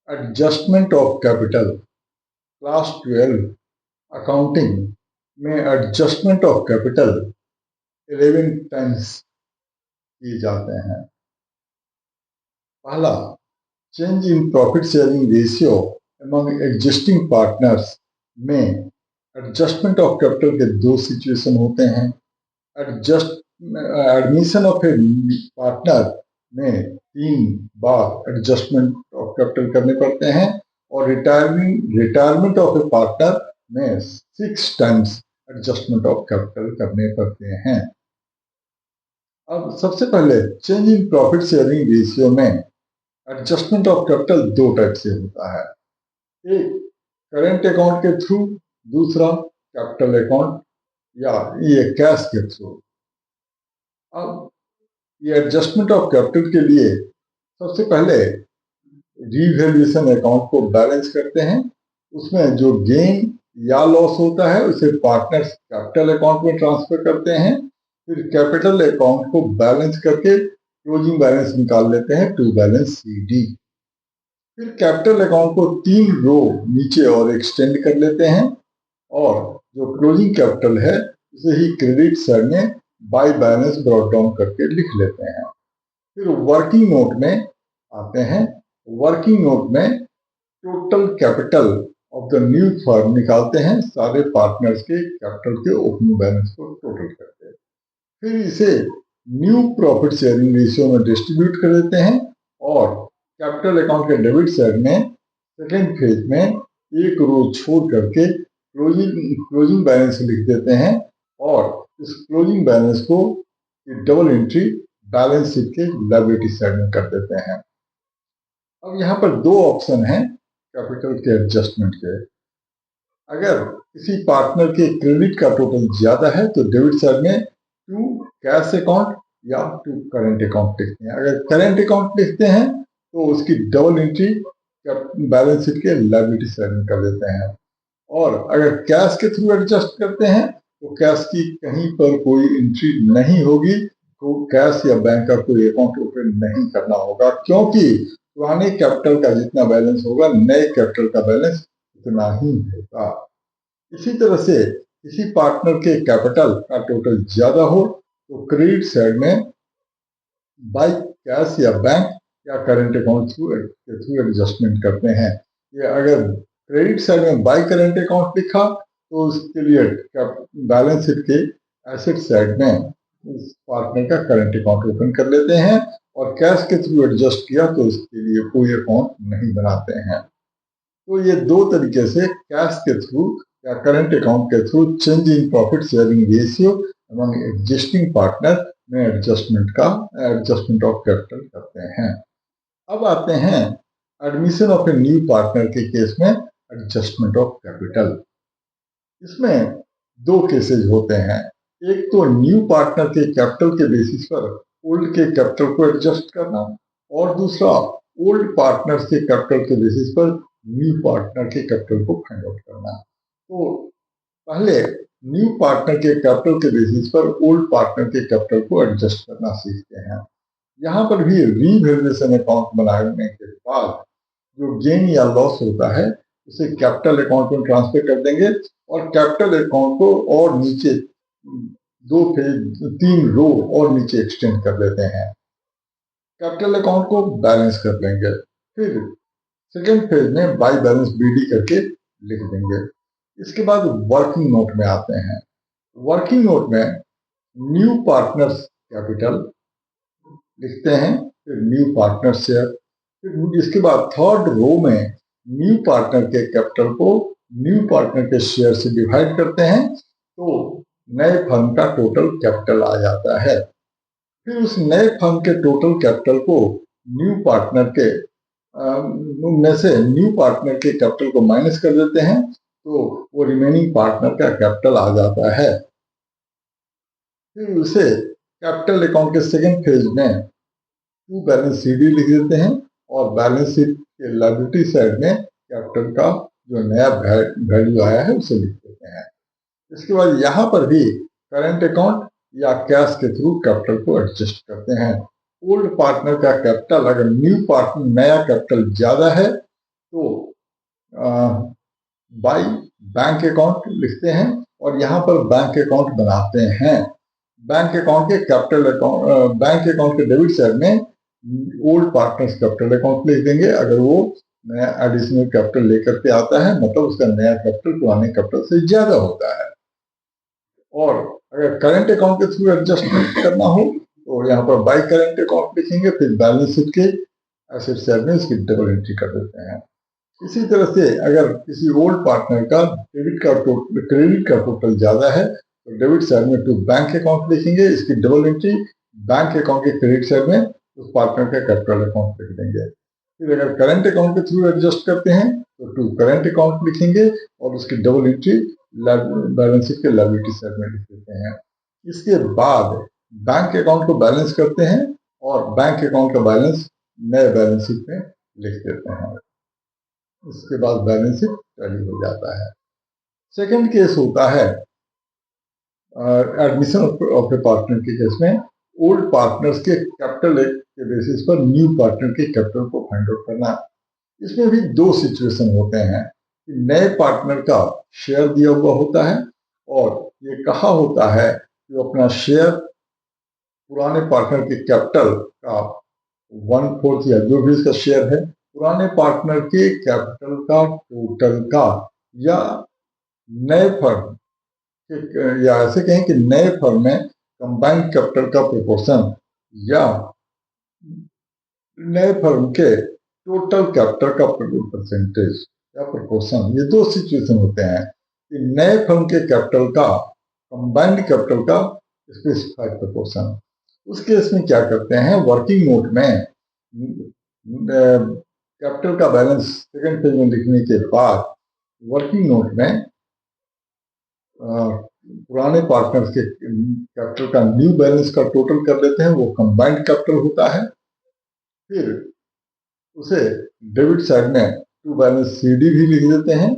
Adjustment of capital class 12 accounting में adjustment of capital 11 times किए जाते हैं। पहला, change in profit sharing ratio among existing partners में एडजस्टमेंट ऑफ कैपिटल के दो सिचुएशन होते हैं। एडमिशन ऑफ ए पार्टनर में 3 बार एडजस्टमेंट ऑफ कैपिटल करने पड़ते हैं और रिटायरमेंट ऑफ ए पार्टनर में 6 टाइम्स एडजस्टमेंट ऑफ कैपिटल करने पड़ते हैं। अब सबसे पहले change in profit sharing ratio में एडजस्टमेंट ऑफ कैपिटल 2 टाइप से होता है। एक करेंट अकाउंट के थ्रू, दूसरा कैपिटल अकाउंट या ये कैश के थ्रू। अब ये एडजस्टमेंट ऑफ कैपिटल के लिए सबसे पहले रीवैल्यूएशन अकाउंट को बैलेंस करते हैं। उसमें जो गेन या लॉस होता है उसे पार्टनर्स कैपिटल अकाउंट में ट्रांसफर करते हैं। फिर कैपिटल अकाउंट को बैलेंस करके क्लोजिंग बैलेंस निकाल लेते हैं, टू बैलेंस CD। फिर कैपिटल अकाउंट को 3 रो नीचे और एक्सटेंड कर लेते हैं और जो क्लोजिंग कैपिटल है उसे ही क्रेडिट साइड में बाय बैलेंस ब्रॉट डाउन करके लिख लेते हैं। फिर वर्किंग नोट में आते हैं। वर्किंग नोट में total capital of the new firm निकालते हैं, सारे पार्टनर्स के कैपिटल के ओपनिंग बैलेंस को टोटल करते हैं। फिर इसे न्यू प्रॉफिट शेयरिंग रेशियो में डिस्ट्रीब्यूट कर देते हैं और कैपिटल अकाउंट के डेबिट साइड में सेकेंड फेज में एक रो छोड़ करके क्लोजिंग बैलेंस लिख देते हैं और इस क्लोजिंग बैलेंस को डबल एंट्री बैलेंस शीट के लायबिलिटी साइड में कर देते हैं। अब यहाँ पर 2 ऑप्शन हैं कैपिटल के एडजस्टमेंट के। अगर किसी पार्टनर के क्रेडिट का टोटल ज्यादा है तो डेबिट साइड में टू कैश अकाउंट या टू करेंट अकाउंट लिखते हैं। अगर करेंट अकाउंट लिखते हैं तो उसकी डबल एंट्री बैलेंस शीट के लायबिलिटी साइड में कर देते हैं। और अगर कैश के थ्रू एडजस्ट करते हैं तो कैश की कहीं पर कोई एंट्री नहीं होगी, तो कैश या बैंक का कोई अकाउंट ओपन नहीं करना होगा, क्योंकि पुराने कैपिटल का जितना बैलेंस होगा नए कैपिटल का बैलेंस उतना ही होगा। इसी तरह से किसी पार्टनर के कैपिटल का टोटल ज्यादा हो तो क्रेडिट साइड में बाय कैश या बैंक या करेंट अकाउंट के थ्रू एडजस्टमेंट करते हैं। ये अगर क्रेडिट साइड में बाय करेंट अकाउंट लिखा तो उसके लिए बैलेंस शीट के एसेट साइड में उस पार्टनर का करेंट अकाउंट ओपन कर लेते हैं और कैश के थ्रू एडजस्ट किया तो उसके लिए कोई अकाउंट नहीं बनाते हैं। तो ये 2 तरीके से कैश के थ्रू या करेंट अकाउंट के through change in profit sharing ratio among existing partner में एडजस्टमेंट ऑफ कैपिटल करते हैं। अब आते हैं admission of a new partner के केस में एडजस्टमेंट ऑफ कैपिटल। इसमें 2 केसेज होते हैं। एक तो न्यू पार्टनर के कैपिटल के बेसिस पर ओल्ड के कैपिटल को एडजस्ट करना और दूसरा ओल्ड पार्टनर्स के कैपिटल के बेसिस पर न्यू पार्टनर के कैपिटल को फाइंड आउट करना। तो पहले न्यू पार्टनर के कैपिटल के बेसिस पर ओल्ड पार्टनर के कैपिटल को एडजस्ट करना सीखते हैं। यहाँ पर भी रीवैल्यूएशन अकाउंट बनाने के बाद जो गेन या लॉस होता है उसे कैपिटल अकाउंट में ट्रांसफर कर देंगे और कैपिटल अकाउंट को और नीचे 3 रो और नीचे एक्सटेंड कर देते हैं। कैपिटल अकाउंट को बैलेंस कर लेंगे। फिर सेकेंड फेज में बाय बैलेंस BD करके लिख देंगे। इसके बाद वर्किंग नोट में आते हैं। वर्किंग नोट में न्यू पार्टनर्स कैपिटल लिखते हैं, फिर न्यू पार्टनर शेयर, फिर इसके बाद थर्ड रो में न्यू पार्टनर के कैपिटल को न्यू पार्टनर के शेयर से डिवाइड करते हैं तो नए फर्म का टोटल कैपिटल आ जाता है। फिर उस नए फर्म के टोटल कैपिटल को न्यू पार्टनर के में से न्यू पार्टनर के कैपिटल को माइनस कर देते हैं तो वो रिमेनिंग पार्टनर का कैपिटल आ जाता है। फिर उसे कैपिटल अकाउंट के सेकेंड फेज में टू बैलेंस CD लिख देते हैं और बैलेंस शीट के लायबिलिटी साइड में कैपिटल का जो नया वैल्यू आया है उसे लिख देते हैं। इसके बाद यहाँ पर भी करंट अकाउंट या कैश के थ्रू कैपिटल को एडजस्ट करते हैं। ओल्ड पार्टनर का कैपिटल, अगर न्यू पार्टनर नया कैपिटल ज्यादा है बाई बैंक अकाउंट लिखते हैं और यहाँ पर बैंक अकाउंट बनाते हैं। बैंक अकाउंट के कैपिटल अकाउंट, बैंक अकाउंट के डेबिट साइड में ओल्ड पार्टनर्स कैपिटल अकाउंट लिख देंगे। अगर वो नया एडिशनल कैपिटल लेकर के आता है, मतलब उसका नया कैपिटल पुराने कैपिटल से ज्यादा होता है। और अगर करंट अकाउंट के थ्रू एडजस्टमेंट करना हो तो यहाँ पर बाई करंट अकाउंट लिखेंगे, फिर बैलेंस शीट के एसेट साइड में इसकी डबल एंट्री कर देते हैं। इसी तरह से अगर किसी ओल्ड पार्टनर का क्रेडिट का टोटल ज्यादा है तो डेबिट साइड में टू बैंक अकाउंट लिखेंगे, इसकी डबल एंट्री बैंक अकाउंट के क्रेडिट साइड में उस पार्टनर का कैपिटल अकाउंट लिख देंगे। फिर अगर करंट अकाउंट के थ्रू एडजस्ट करते हैं तो टू करंट अकाउंट लिखेंगे और उसकी डबल एंट्री बैलेंस शीट के लायबिलिटी साइड में लिख देते हैं। इसके बाद बैंक अकाउंट को बैलेंस करते हैं और बैंक अकाउंट का बैलेंस नए बैलेंस शीट में लिख देते हैं। उसके बाद बैलेंस शीट टैली हो जाता है। सेकंड केस होता है एडमिशन ऑफ ए पार्टनर के केस में ओल्ड पार्टनर्स के कैपिटल के बेसिस पर न्यू पार्टनर के कैपिटल को फाइंड आउट करना। इसमें भी दो सिचुएशन होते हैं कि नए पार्टनर का शेयर दिया हुआ होता है और ये कहा होता है कि वो अपना शेयर पुराने पार्टनर के कैपिटल का 1/4 या जो भी इसका शेयर है पुराने पार्टनर के कैपिटल का टोटल का, या नए फर्म या ऐसे कहें कि नए फर्म में कंबाइंड कैपिटल का प्रोपोर्शन या नए फर्म के टोटल कैपिटल का परसेंटेज या प्रोपोर्शन। ये दो सिचुएशन होते हैं कि नए फर्म के कैपिटल का कंबाइंड कैपिटल का स्पेसिफाइड प्रोपोर्शन। उस केस में क्या करते हैं, वर्किंग नोट में कैपिटल का बैलेंस सेकंड पेज में लिखने के बाद वर्किंग नोट में पुराने पार्टनर्स के कैपिटल का न्यू बैलेंस का टोटल कर लेते हैं, वो कंबाइंड कैपिटल होता है। फिर उसे डेबिट साइड में टू बैलेंस सीडी भी लिख देते हैं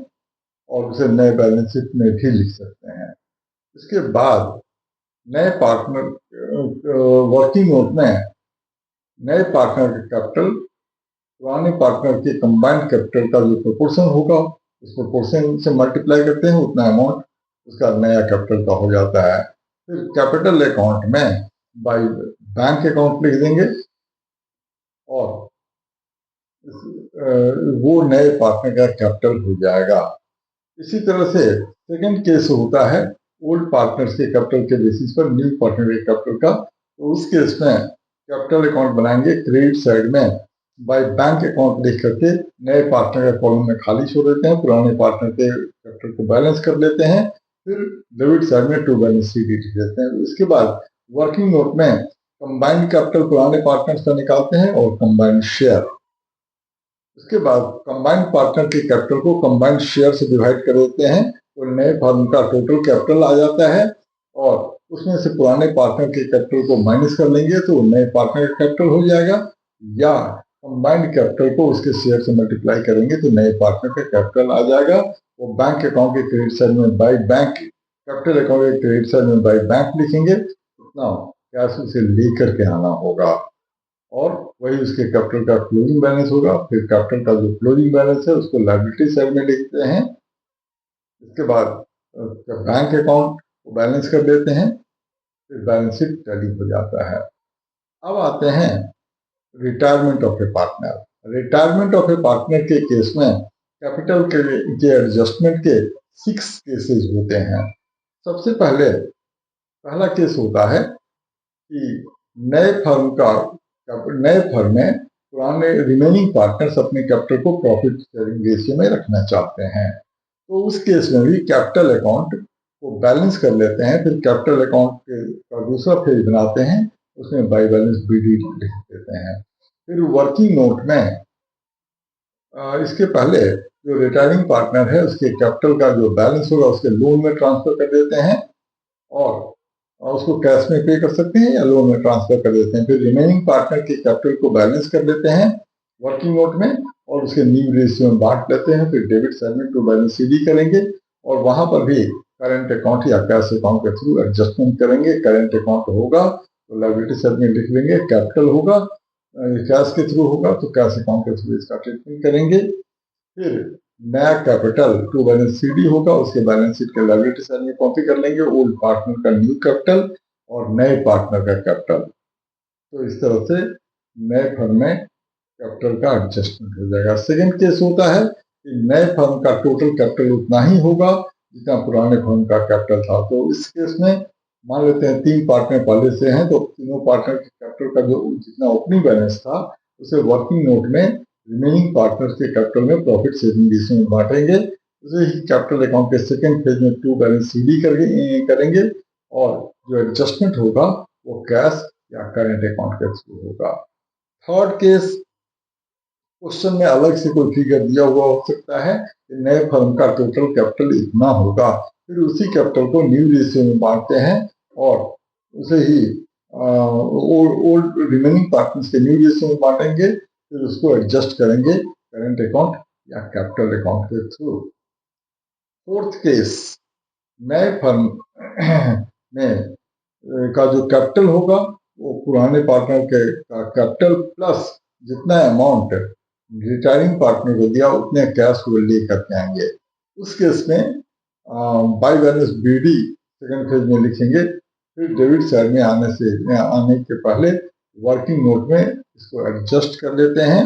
और उसे नए बैलेंस शीट में भी लिख सकते हैं। इसके बाद नए पार्टनर वर्किंग नोट में नए पार्टनर के कैपिटल पुराने पार्टनर के कंबाइंड कैपिटल का जो प्रोपोर्शन होगा उस प्रोपोर्शन से मल्टीप्लाई करते हैं, उतना अमाउंट उसका नया कैपिटल का हो जाता है। फिर कैपिटल अकाउंट में बाय बैंक अकाउंट लिख देंगे और वो नए पार्टनर का कैपिटल हो जाएगा। इसी तरह से सेकंड केस होता है ओल्ड पार्टनर्स के कैपिटल के बेसिस पर न्यू पार्टनर के कैपिटल का। तो उस केस में कैपिटल अकाउंट बनाएंगे, क्रेडिट साइड में बाय बैंक अकाउंट लिख करके नए पार्टनर का कॉलम में खाली छोड़ देते हैं, पुराने पार्टनर के कैपिटल को बैलेंस कर लेते हैं, फिर डेबिट साइड में टू बैलेंस सीडी लिख देते हैं। इसके बाद वर्किंग नोट में कंबाइंड कैपिटल पुराने पार्टनर्स का निकालते हैं और कंबाइंड शेयर। उसके बाद कंबाइंड पार्टनर के कैपिटल को कंबाइंड शेयर से डिवाइड कर देते हैं तो नए फर्म का टोटल कैपिटल आ जाता है और उसमें से पुराने पार्टनर के कैपिटल को माइनस कर लेंगे तो नए पार्टनर का कैपिटल हो जाएगा, या कंबाइंड कैपिटल को उसके शेयर से मल्टीप्लाई करेंगे तो नए पार्टनर का कैपिटल आ जाएगा। वो बैंक अकाउंट के क्रेडिट साइड में बाय बैंक, कैपिटल अकाउंट के क्रेडिट साइड में बाय बैंक लिखेंगे, उतना कैश उसे लेकर के आना होगा और वही उसके कैपिटल का क्लोजिंग बैलेंस होगा। फिर कैपिटल का जो क्लोजिंग बैलेंस है उसको लायबिलिटी साइड में लिखते हैं। इसके बाद बैंक अकाउंट को बैलेंस कर देते हैं, फिर बैलेंस शीट टैली हो जाता है। अब आते हैं retirement of A partner. Retirement of A partner के केस में कैपिटल के एडजस्टमेंट के 6 केसेस होते हैं। सबसे पहला केस होता है कि नए फर्म में पुराने रिमेनिंग पार्टनर्स अपने कैपिटल को प्रॉफिट शेयरिंग रेशियो में रखना चाहते हैं, तो उस केस में भी कैपिटल अकाउंट को बैलेंस कर लेते हैं। फिर कैपिटल अकाउंट का दूसरा पेज बनाते हैं, उसमें बाय बैलेंस बीडी लिख देते हैं। फिर वर्किंग नोट में इसके पहले जो रिटायरिंग पार्टनर है उसके कैपिटल का जो बैलेंस होगा उसके लोन में ट्रांसफर कर देते हैं और उसको कैश में पे कर सकते हैं या लोन में ट्रांसफर कर देते हैं। फिर रिमेनिंग पार्टनर के कैपिटल को बैलेंस कर लेते हैं वर्किंग नोट में और उसके न्यू रेशियो में बांट लेते हैं। फिर डेबिट साइड में टू बैलेंस सीडी करेंगे और वहां पर भी करंट अकाउंट या कैश अकाउंट के थ्रू एडजस्टमेंट करेंगे। करंट अकाउंट होगा तो लायबिलिटी साइड में लिख लेंगे, कैपिटल होगा कैश के थ्रू होगा तो कैश अकाउंट के थ्रू इसका ट्रीटमेंट करेंगे। फिर नया कैपिटल टू बैलेंस सीडी होगा, उसके बैलेंस शीट के लायबिलिटी साइड में कॉपी कर लेंगे ओल्ड पार्टनर का न्यू कैपिटल और नए पार्टनर का कैपिटल। तो इस तरह से नए फर्म में कैपिटल का एडजस्टमेंट हो जाएगा। सेकेंड केस होता है कि नए फर्म का टोटल कैपिटल उतना ही होगा जितना पुराने फर्म का कैपिटल था। तो इस केस में मान लेते हैं 3 पार्टनर पहले से हैं, तो तीनों पार्टनर के कैपिटल का जो जितना ओपनिंग बैलेंस था उसे वर्किंग नोट में रिमेनिंग पार्टनर्स के कैपिटल में प्रॉफिट शेयरिंग रेशियो में बांटेंगे। उसे ही कैपिटल अकाउंट के सेकेंड फेज में टू बैलेंस सीडी करेंगे और जो एडजस्टमेंट होगा वो कैश या करेंट अकाउंट के थ्रू होगा। थर्ड केस, क्वेश्चन में अलग से कोई फिगर दिया हुआ हो सकता है कि नए फर्म का टोटल कैपिटल इतना होगा, फिर उसी कैपिटल को न्यू रेशियो में बांटते हैं और उसे ही ओल्ड रिमेनिंग पार्टनर्स के न्यू रेशियो में बांटेंगे, फिर उसको एडजस्ट करेंगे करेंट अकाउंट या कैपिटल अकाउंट के थ्रू। फोर्थ केस, नए फर्म में का जो कैपिटल होगा वो पुराने पार्टनर के का कैपिटल प्लस जितना अमाउंट रिटायरिंग पार्टनर को दिया उतने कैश को ले करके आएंगे। उस केस में by balance BD second phase में लिखेंगे, फिर डेबिट साइड में आने के पहले वर्किंग नोट में इसको एडजस्ट कर लेते हैं,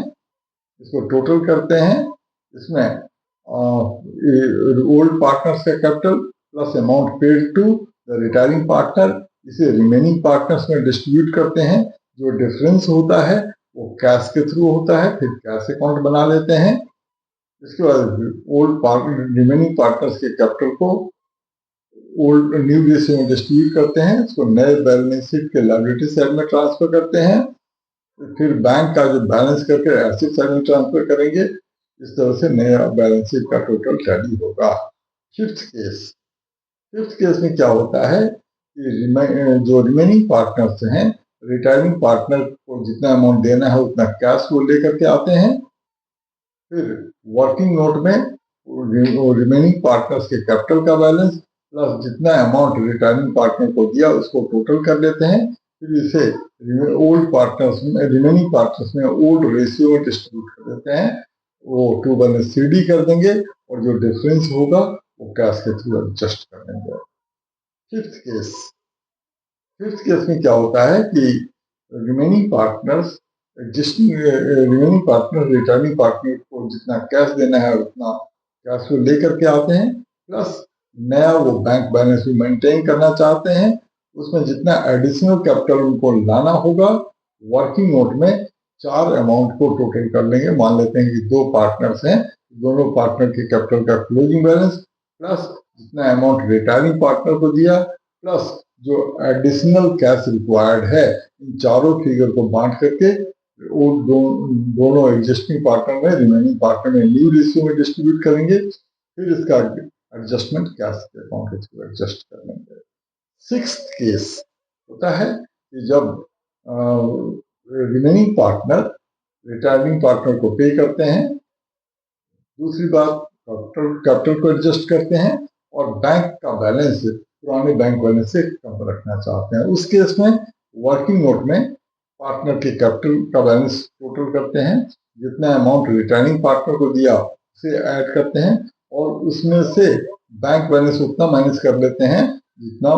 इसको टोटल करते हैं। इसमें ओल्ड पार्टनर्स का capital plus amount paid to the retiring partner, इसे रिमेनिंग पार्टनर्स में डिस्ट्रीब्यूट करते हैं। जो डिफरेंस होता है वो कैश के थ्रू होता है, फिर कैश अकाउंट बना लेते हैं। इसके बाद ओल्ड पार्टनर रिमेनिंग पार्टनर्स के कैपिटल को ओल्ड न्यू रेशियो में डिस्ट्रीब्यूट करते हैं, इसको नए बैलेंस शीट के लायबिलिटी साइड में ट्रांसफर करते हैं, फिर बैंक का जो बैलेंस करके एसेट साइड में ट्रांसफर करेंगे। इस तरह से नया बैलेंस शीट का टोटल टैली होगा। फिफ्थ केस में क्या होता है कि जो रिमेनिंग पार्टनर्स हैं, रिटायरिंग पार्टनर को जितना अमाउंट देना है उतना कैश वो लेकर के आते हैं, फिर वर्किंग नोट में रिमेनिंग पार्टनर्स के कैपिटल का बैलेंस प्लस जितना अमाउंट रिटायरिंग पार्टनर को दिया उसको टोटल कर लेते हैं, फिर इसे ओल्ड पार्टनर्स में रिमेनिंग पार्टनर्स में ओल्ड रेशियो में डिस्ट्रीब्यूट कर देते हैं, वो टू बैलेंस सीडी कर देंगे और जो डिफरेंस होगा वो कैश के थ्रू एडजस्ट कर देंगे। फिफ्थ केस में क्या होता है कि रिमेनिंग पार्टनर्स रिटर्निंग पार्टनर को जितना कैश देना है उतना कैश को लेकर के आते हैं, प्लस नया वो बैंक बैलेंस भी मेंटेन करना चाहते हैं, उसमें जितना एडिशनल कैपिटल उनको लाना होगा वर्किंग नोट में 4 अमाउंट को टोटल कर लेंगे। मान लेते हैं कि 2 पार्टनर्स हैं, दोनों पार्टनर के कैपिटल का क्लोजिंग बैलेंस प्लस जितना अमाउंट रिटायरिंग पार्टनर को दिया प्लस जो एडिशनल कैश रिक्वायर्ड है, इन चारों फिगर को बांट करके वो दोनों एग्जिस्टिंग पार्टनर में रिमेनिंग पार्टनर में न्यू रेशियो में डिस्ट्रीब्यूट करेंगे, फिर इसका एडजस्टमेंट कैश के अकाउंट के थ्रू एडजस्ट कर लेंगे। सिक्स्थ केस होता है कि जब रिमेनिंग पार्टनर रिटायरिंग पार्टनर को पे करते हैं, दूसरी बात कैपिटल को एडजस्ट करते हैं और बैंक का बैलेंस पुराने बैंक बैलेंस से कम रखना चाहते हैं। उस केस में वर्किंग नोट में पार्टनर के कैपिटल का बैलेंस टोटल करते हैं, जितना अमाउंट रिटर्निंग पार्टनर को दिया उसे ऐड करते हैं और उसमें से बैंक बैलेंस उतना माइनस कर लेते हैं जितना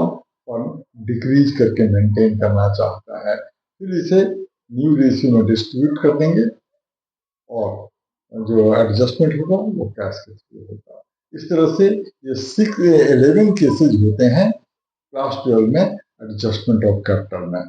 फर्म डिक्रीज करके मेंटेन करना चाहता है, फिर इसे न्यू रेशियो में डिस्ट्रीब्यूट कर देंगे और जो एडजस्टमेंट होगा वो कैश के थ्रू होगा। इस तरह से ये 11 केसेज होते हैं क्लास 12 में एडजस्टमेंट ऑफ कैपिटल में।